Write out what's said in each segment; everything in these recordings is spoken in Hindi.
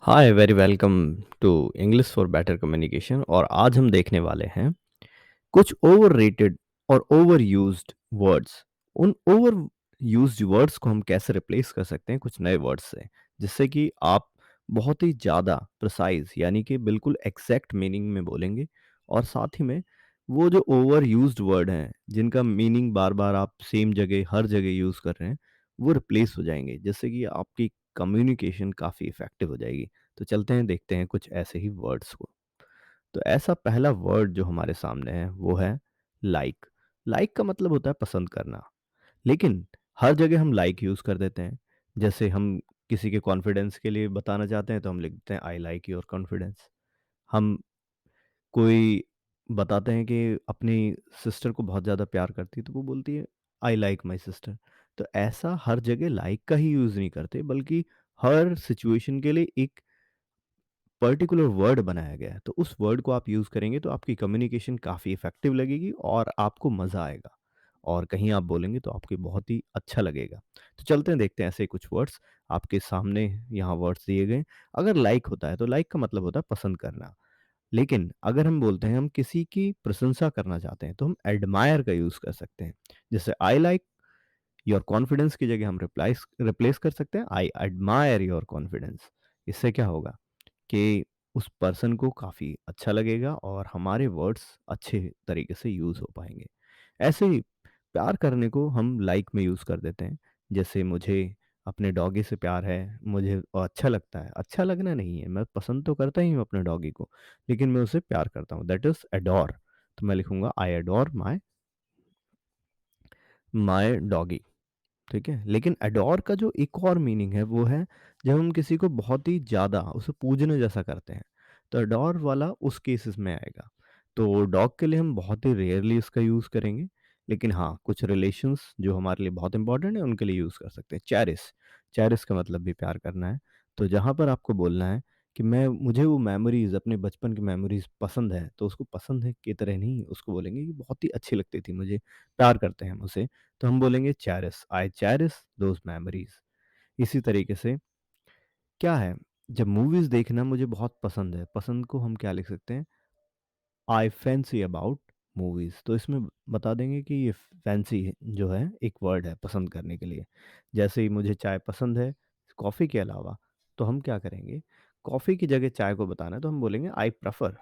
Hi very welcome to English for better communication. और आज हम देखने वाले हैं कुछ ओवररेटेड और ओवर यूज्ड वर्ड्स। उन ओवर यूज्ड वर्ड्स को हम कैसे रिप्लेस कर सकते हैं कुछ नए वर्ड्स से, जिससे कि आप बहुत ही ज़्यादा प्रिसाइज यानी कि बिल्कुल एग्जैक्ट मीनिंग में बोलेंगे। और साथ ही में वो जो ओवर यूज्ड वर्ड हैं जिनका मीनिंग बार बार आप सेम जगह हर जगह यूज़ कर रहे हैं, वो रिप्लेस हो जाएंगे, जिससे कि आपकी कम्युनिकेशन काफ़ी इफ़ेक्टिव हो जाएगी। तो चलते हैं देखते हैं कुछ ऐसे ही वर्ड्स को। तो ऐसा पहला वर्ड जो हमारे सामने है वो है लाइक। लाइक का मतलब होता है पसंद करना, लेकिन हर जगह हम लाइक यूज़ कर देते हैं। जैसे हम किसी के कॉन्फिडेंस के लिए बताना चाहते हैं तो हम लिख देते हैं आई लाइक योर कॉन्फिडेंस। हम कोई बताते हैं कि अपनी सिस्टर को बहुत ज़्यादा प्यार करती है तो वो बोलती है आई लाइक माई सिस्टर। तो ऐसा हर जगह लाइक का ही यूज़ नहीं करते, बल्कि हर सिचुएशन के लिए एक पर्टिकुलर वर्ड बनाया गया है। तो उस वर्ड को आप यूज़ करेंगे तो आपकी कम्युनिकेशन काफ़ी इफ़ेक्टिव लगेगी और आपको मज़ा आएगा। और कहीं आप बोलेंगे तो आपको बहुत ही अच्छा लगेगा। तो चलते हैं देखते हैं ऐसे कुछ वर्ड्स आपके सामने। यहाँ वर्ड्स दिए गए। अगर लाइक होता है तो लाइक का मतलब होता है पसंद करना। लेकिन अगर हम बोलते हैं हम किसी की प्रशंसा करना चाहते हैं तो हम एडमायर का यूज़ कर सकते हैं। जैसे आई लाइक योर कॉन्फिडेंस की जगह हम रिप्लाइस रिप्लेस कर सकते हैं आई एडमायर योर कॉन्फिडेंस। इससे क्या होगा कि उस पर्सन को काफ़ी अच्छा लगेगा और हमारे वर्ड्स अच्छे तरीके से यूज़ हो पाएँगे। ऐसे ही प्यार करने को हम लाइक में यूज़ कर देते हैं। जैसे मुझे अपने डॉगी से प्यार है, मुझे अच्छा लगता है। अच्छा लगना नहीं है, मैं पसंद तो करता ही हूँ अपने डॉगी को, लेकिन मैं उसे प्यार करता हूँ, दैट इज़ एडोर। तो मैं लिखूँगा आई एडोर माय माय डॉगी। ठीक है? लेकिन एडोर का जो एक और मीनिंग है वो है जब हम किसी को बहुत ही ज़्यादा उसे पूजने जैसा करते हैं, तो एडोर वाला उस केसेस में आएगा। तो डॉग के लिए हम बहुत ही रेयरली इसका यूज़ करेंगे, लेकिन हाँ, कुछ रिलेशंस जो हमारे लिए बहुत इंपॉर्टेंट है उनके लिए यूज़ कर सकते हैं। चेरिश, चेरिश का मतलब भी प्यार करना है। तो जहाँ पर आपको बोलना है कि मैं मुझे वो मेमोरीज़ अपने बचपन की मेमोरीज़ पसंद है, तो उसको पसंद है की तरह नहीं, उसको बोलेंगे कि बहुत ही अच्छी लगती थी मुझे, प्यार करते हैं हम उसे। तो हम बोलेंगे cherish, I cherish those memories. इसी तरीके से क्या है, जब मूवीज़ देखना मुझे बहुत पसंद है, पसंद को हम क्या लिख सकते हैं, आई फैंसी अबाउट मूवीज़। तो इसमें बता देंगे कि ये फैंसी जो है एक वर्ड है पसंद करने के लिए। जैसे ही मुझे चाय पसंद है कॉफ़ी के अलावा, तो हम क्या करेंगे, कॉफ़ी की जगह चाय को बताना है तो हम बोलेंगे आई प्रेफ़र।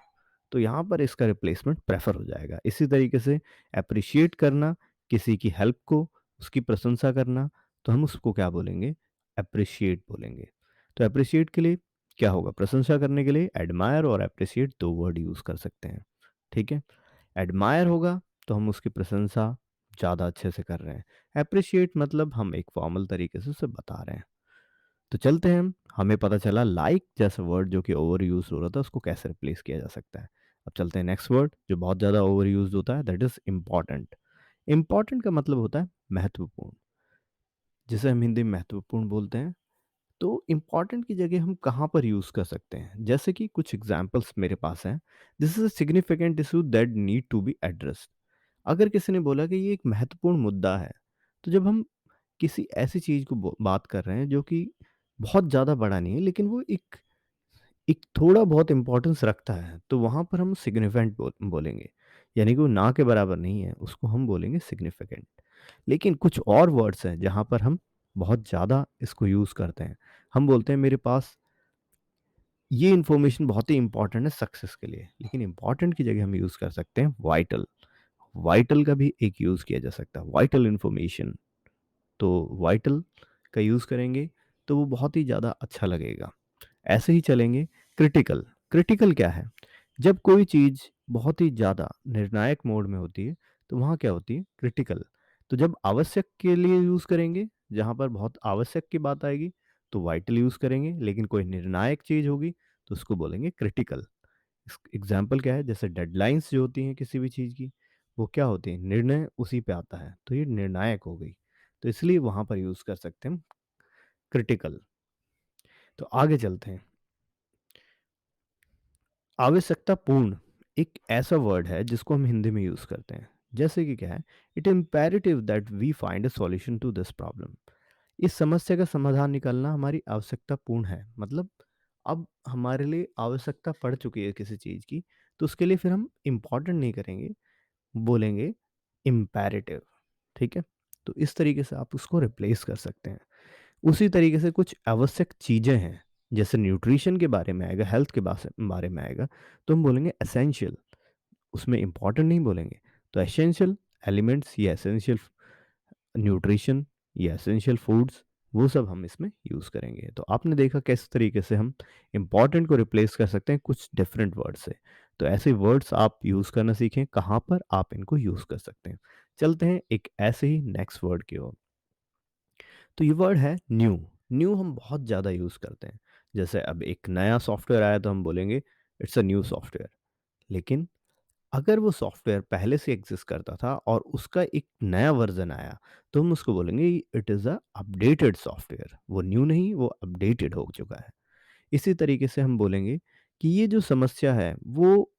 तो यहाँ पर इसका रिप्लेसमेंट प्रेफ़र हो जाएगा। इसी तरीके से एप्रिशिएट करना, किसी की हेल्प को, उसकी प्रशंसा करना, तो हम उसको क्या बोलेंगे, एप्रिशिएट बोलेंगे। तो एप्रिशिएट के लिए क्या होगा, प्रशंसा करने के लिए एडमायर और एप्रिशिएट 2 वर्ड यूज़ कर सकते हैं। ठीक है? एडमायर होगा तो हम उसकी प्रशंसा ज़्यादा अच्छे से कर रहे हैं। एप्रिशिएट मतलब हम एक फॉर्मल तरीके से उसे बता रहे हैं। तो चलते हैं हम, हमें पता चला लाइक जैसा वर्ड जो कि ओवर यूज़ हो रहा था उसको कैसे रिप्लेस किया जा सकता है। अब चलते हैं नेक्स्ट वर्ड जो बहुत ज़्यादा ओवर यूज़ होता है, दैट इज़ इम्पोर्टेंट। इम्पोर्टेंट का मतलब होता है महत्वपूर्ण, जिसे हम हिंदी में महत्वपूर्ण बोलते हैं। तो इम्पॉर्टेंट की जगह हम कहाँ पर यूज़ कर सकते हैं? जैसे कि कुछ एग्ज़ाम्पल्स मेरे पास हैं। This is a significant issue that need to be addressed. अगर किसी ने बोला कि ये एक महत्वपूर्ण मुद्दा है, तो जब हम किसी ऐसी चीज़ को बो बात कर रहे हैं जो कि बहुत ज़्यादा बड़ा नहीं है, लेकिन वो एक एक थोड़ा बहुत इम्पोर्टेंस रखता है, तो वहाँ पर हम सिग्निफिकेंट बोलेंगे। यानी कि वो ना के बराबर नहीं है, उसको हम बोलेंगे सिग्निफिकेंट। लेकिन कुछ और वर्ड्स हैं जहाँ पर हम बहुत ज़्यादा इसको यूज़ करते हैं। हम बोलते हैं मेरे पास ये इन्फॉर्मेशन बहुत ही इंपॉर्टेंट है सक्सेस के लिए, लेकिन इंपॉर्टेंट की जगह हम यूज़ कर सकते हैं वाइटल। वाइटल का भी एक यूज़ किया जा सकता है, वाइटल इन्फॉर्मेशन। तो वाइटल का यूज़ करेंगे तो वो बहुत ही ज़्यादा अच्छा लगेगा। ऐसे ही चलेंगे क्रिटिकल। क्रिटिकल क्या है? जब कोई चीज़ बहुत ही ज़्यादा निर्णायक मोड में होती है, तो वहाँ क्या होती है, क्रिटिकल। तो जब आवश्यक के लिए यूज़ करेंगे, जहाँ पर बहुत आवश्यक की बात आएगी, तो वाइटल यूज़ करेंगे, लेकिन कोई निर्णायक चीज़ होगी, तो उसको बोलेंगे क्रिटिकल। एग्ज़ाम्पल क्या है, जैसे डेडलाइन्स जो होती हैं किसी भी चीज़ की, वो क्या होती हैं, निर्णय उसी पे आता है, तो ये निर्णायक हो गई। तो इसलिए वहाँ पर यूज़ कर सकते हैं हम क्रिटिकल। तो आगे चलते हैं। आवश्यकतापूर्ण एक ऐसा वर्ड है जिसको हम हिंदी में यूज करते हैं। जैसे कि क्या है, it imperative that we find a solution to this problem. इस समस्या का समाधान निकालना हमारी आवश्यकतापूर्ण है, मतलब अब हमारे लिए आवश्यकता पड़ चुकी है किसी चीज़ की, तो उसके लिए फिर हम इम्पोर्टेंट नहीं करेंगे, बोलेंगे इम्पेरेटिव, ठीक है? तो इस तरीके से आप उसको रिप्लेस कर सकते हैं। उसी तरीके से कुछ आवश्यक चीज़ें हैं, जैसे न्यूट्रिशन के बारे में आएगा, हेल्थ के बारे में आएगा, तो हम बोलेंगे एसेंशियल, उसमें इम्पोर्टेंट नहीं बोलेंगे। तो एसेंशियल एलिमेंट्स या एसेंशियल न्यूट्रिशन या एसेंशियल फूड्स, वो सब हम इसमें यूज़ करेंगे। तो आपने देखा किस तरीके से हम इम्पोर्टेंट को रिप्लेस कर सकते हैं कुछ डिफरेंट वर्ड से। तो ऐसे वर्ड्स आप यूज़ करना सीखें, कहाँ पर आप इनको यूज़ कर सकते हैं। चलते हैं एक ऐसे ही नेक्स्ट वर्ड की ओर। तो ये वर्ड है न्यू। न्यू हम बहुत ज़्यादा यूज़ करते हैं। जैसे अब एक नया सॉफ्टवेयर आया तो हम बोलेंगे इट्स अ न्यू सॉफ्टवेयर। लेकिन अगर वो सॉफ्टवेयर पहले से एग्जिस्ट करता था और उसका एक नया वर्जन आया, तो हम उसको बोलेंगे it is a updated software. वो न्यू नहीं, वो अपडेटेड हो चुका है। इसी तरीके से हम बोलेंगे कि ये जो समस्या है वो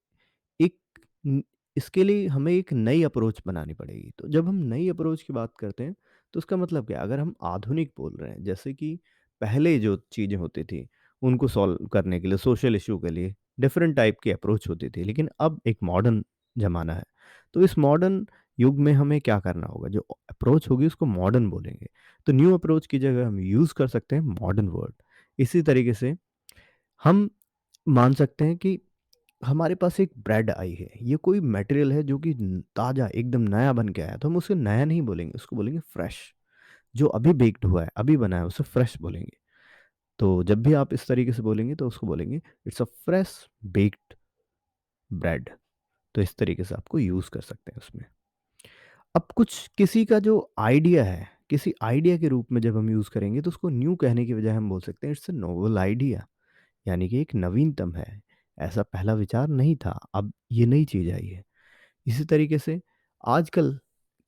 एक न इसके लिए हमें एक नई अप्रोच बनानी पड़ेगी। तो जब हम नई अप्रोच की बात करते हैं, तो उसका मतलब क्या है? अगर हम आधुनिक बोल रहे हैं, जैसे कि पहले जो चीज़ें होती थी, उनको सॉल्व करने के लिए, सोशल इश्यू के लिए डिफरेंट टाइप की अप्रोच होती थी। लेकिन अब एक मॉडर्न ज़माना है। तो इस मॉडर्न युग में हमें क्या करना होगा? जो अप्रोच होगी उसको मॉडर्न बोलेंगे। तो न्यू अप्रोच की जगह हम यूज़ कर सकते हैं मॉडर्न वर्ड। इसी तरीके से हम मान सकते हैं कि हमारे पास एक ब्रेड आई है। ये कोई मटेरियल है जो कि ताज़ा एकदम नया बन के आया, तो हम उसे नया नहीं बोलेंगे, उसको बोलेंगे फ्रेश। जो अभी बेक्ड हुआ है, अभी बना है, उसे फ्रेश बोलेंगे। तो जब भी आप इस तरीके से बोलेंगे तो उसको बोलेंगे it's a fresh baked bread. तो इस तरीके से आपको यूज़ कर सकते हैं उसमें। अब कुछ किसी का जो आइडिया है, किसी आइडिया के रूप में जब हम यूज़ करेंगे तो उसको न्यू कहने की बजाय हम बोल सकते हैं इट्स अ नोवेल आइडिया। यानी कि एक नवीनतम है। ऐसा पहला विचार नहीं था, अब ये नई चीज़ आई है। इसी तरीके से आजकल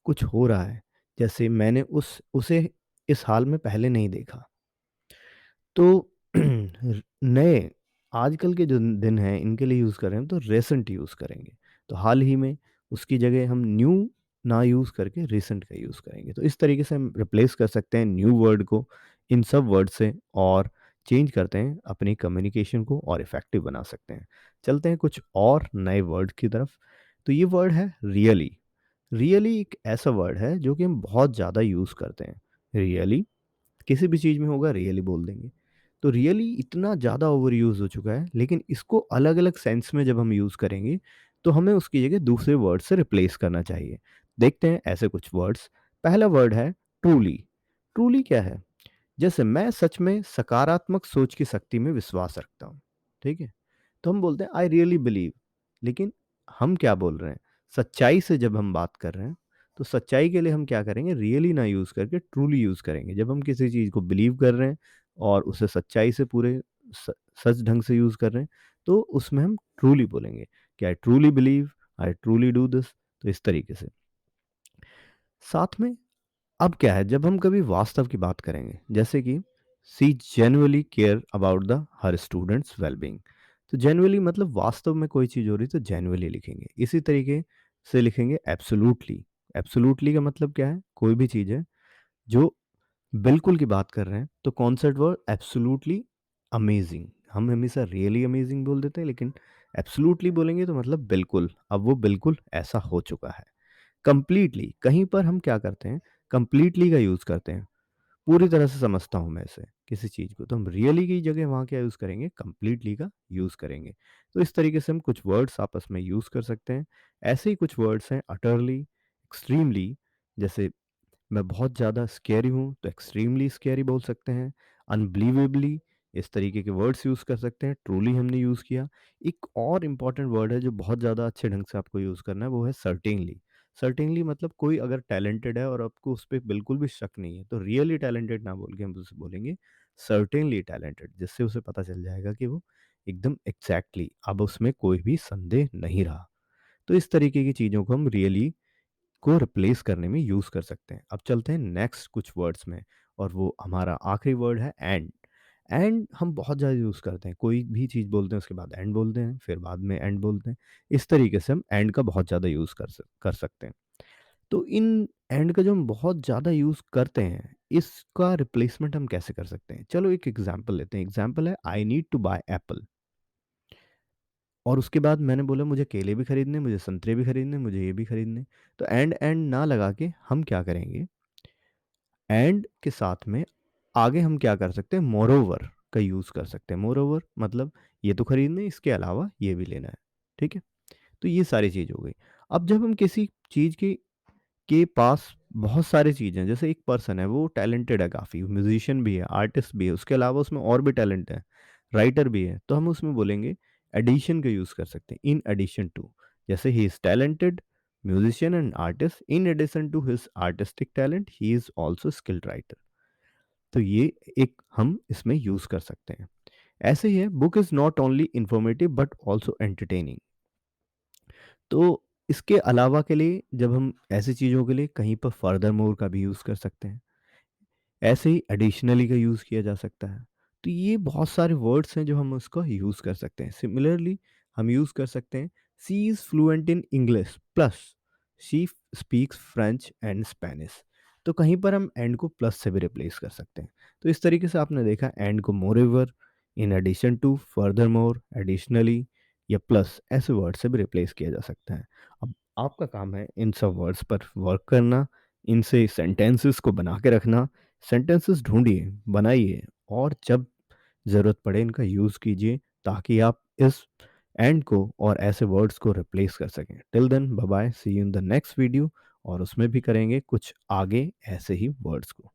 कुछ हो रहा है, जैसे मैंने उसे इस हाल में पहले नहीं देखा। तो नए आजकल के जो दिन हैं इनके लिए यूज़ कर रहे हैं तो रिसेंट यूज़ करेंगे। तो हाल ही में उसकी जगह हम न्यू ना यूज़ करके रिसेंट का यूज़ करेंगे। तो इस तरीके से हम रिप्लेस कर सकते हैं न्यू वर्ड को इन सब वर्ड से और चेंज करते हैं अपनी कम्युनिकेशन को और इफ़ेक्टिव बना सकते हैं। चलते हैं कुछ और नए वर्ड की तरफ। तो ये वर्ड है रियली। रियली एक ऐसा वर्ड है जो कि हम बहुत ज़्यादा यूज़ करते हैं। रियली किसी भी चीज़ में होगा रियली बोल देंगे। तो रियली इतना ज़्यादा ओवर यूज़ हो चुका है, लेकिन इसको अलग-अलग सेंस में जब हम यूज़ करेंगे, तो हमें उसकी जगह दूसरे वर्ड से रिप्लेस करना चाहिए। देखते हैं ऐसे कुछ वर्ड्स। पहला वर्ड है ट्रूली। ट्रूली क्या है? जैसे मैं सच में सकारात्मक सोच की शक्ति में विश्वास रखता हूँ, ठीक है? तो हम बोलते हैं आई रियली बिलीव। लेकिन हम क्या बोल रहे हैं? सच्चाई से जब हम बात कर रहे हैं, तो सच्चाई के लिए हम क्या करेंगे? रियली ना यूज़ करके ट्रूली यूज़ करेंगे। जब हम किसी चीज़ को बिलीव कर रहे हैं और उसे सच्चाई से पूरे स सच ढंग से यूज़ कर रहे हैं, तो उसमें हम ट्रूली बोलेंगे कि I truly believe, I truly do this. तो इस तरीके से। साथ में अब क्या है, जब हम कभी वास्तव की बात करेंगे, जैसे कि she genuinely care about the her students wellbeing. तो जेन्युइनली मतलब वास्तव में कोई चीज़ हो रही तो जेन्युइनली लिखेंगे। इसी तरीके से लिखेंगे एब्सोल्यूटली। एब्सोल्यूटली का मतलब क्या है? कोई भी चीज़ है जो बिल्कुल की बात कर रहे हैं, तो कॉन्सेप्ट वर्ड एब्सोल्यूटली अमेजिंग। हम हमेशा रियली अमेजिंग बोल देते हैं, लेकिन एब्सोल्यूटली बोलेंगे तो मतलब बिल्कुल, अब वो बिल्कुल ऐसा हो चुका है। कंप्लीटली कहीं पर हम क्या करते हैं, कंप्लीटली का यूज़ करते हैं। पूरी तरह से समझता हूँ मैं इसे, किसी चीज़ को, तो हम रियली की जगह वहाँ क्या यूज़ करेंगे, कंप्लीटली का यूज़ करेंगे। तो इस तरीके से हम कुछ वर्ड्स आपस में यूज़ कर सकते हैं। ऐसे ही कुछ वर्ड्स हैं अटरली, एक्सट्रीमली। जैसे मैं बहुत ज़्यादा स्कैरी हूँ, तो एक्सट्रीमली स्कैरी बोल सकते हैं। अनबिलीवेबली इस तरीके के वर्ड्स यूज़ कर सकते हैं। ट्रूली हमने यूज़ किया। एक और इम्पॉर्टेंट वर्ड है जो बहुत ज़्यादा अच्छे ढंग से आपको यूज़ करना है, वो है सर्टेनली। सर्टेनली मतलब कोई अगर टैलेंटेड है और आपको उस पे बिल्कुल भी शक नहीं है, तो रियली टैलेंटेड ना बोल के हम उसे बोलेंगे सर्टेनली टैलेंटेड, जिससे उसे पता चल जाएगा कि वो एकदम एग्ज़ैक्टली, अब उसमें कोई भी संदेह नहीं रहा। तो इस तरीके की चीज़ों को हम रियली को रिप्लेस करने में यूज़ कर सकते हैं। अब चलते हैं नेक्स्ट कुछ वर्ड्स में, और वो हमारा आखिरी वर्ड है एंड। एंड हम बहुत ज़्यादा यूज़ करते हैं। कोई भी चीज़ बोलते हैं उसके बाद एंड बोलते हैं, फिर बाद में एंड बोलते हैं। इस तरीके से हम एंड का बहुत ज़्यादा यूज़ कर सकते हैं। तो इन एंड का जो हम बहुत ज़्यादा यूज़ करते हैं, इसका रिप्लेसमेंट हम कैसे कर सकते हैं? चलो एक एग्ज़ाम्पल लेते हैं। एग्ज़ाम्पल है I need to buy apple, और उसके बाद मैंने बोला मुझे केले भी खरीदने, मुझे संतरे भी खरीदने, मुझे ये भी खरीदने। तो एंड ना लगा के हम क्या करेंगे, एंड के साथ में आगे हम क्या कर सकते हैं, मोरोवर का यूज़ कर सकते हैं। मोरोवर मतलब ये तो खरीदना है, इसके अलावा ये भी लेना है, ठीक है? तो ये सारी चीज़ हो गई। अब जब हम किसी चीज़ के पास बहुत सारी चीज़ें हैं, जैसे एक पर्सन है वो टैलेंटेड है काफ़ी, म्यूज़िशियन भी है, आर्टिस्ट भी है, उसके अलावा उसमें और भी टैलेंट है, राइटर भी है, तो हम उसमें बोलेंगे एडिशन का यूज़ कर सकते हैं, इन एडिशन टू। जैसे he is talented musician and artist, in addition to his artistic talent he is also skilled writer. तो ये एक हम इसमें यूज़ कर सकते हैं। ऐसे ही है, book is not only informative but also entertaining. तो इसके अलावा के लिए जब हम ऐसी चीज़ों के लिए कहीं पर फर्दर मोर का भी यूज़ कर सकते हैं। ऐसे ही एडिशनली का यूज़ किया जा सकता है। तो ये बहुत सारे वर्ड्स हैं जो हम उसका यूज़ कर सकते हैं। सिमिलरली हम यूज़ कर सकते हैं, she is fluent in English plus she speaks French and Spanish. तो कहीं पर हम एंड को प्लस से भी रिप्लेस कर सकते हैं। तो इस तरीके से आपने देखा एंड को moreover, in addition to, furthermore, additionally या प्लस ऐसे वर्ड से भी रिप्लेस किया जा सकता है। अब आपका काम है इन सब वर्ड्स पर वर्क करना, इनसे सेंटेंसेस को बना के रखना, सेंटेंसेस ढूँढिए, बनाइए और जब ज़रूरत पड़े इनका यूज़ कीजिए ताकि आप इस एंड को और ऐसे वर्ड्स को रिप्लेस कर सकें। Till then bye bye, see you in the next video, और उसमें भी करेंगे कुछ आगे ऐसे ही वर्ड्स को।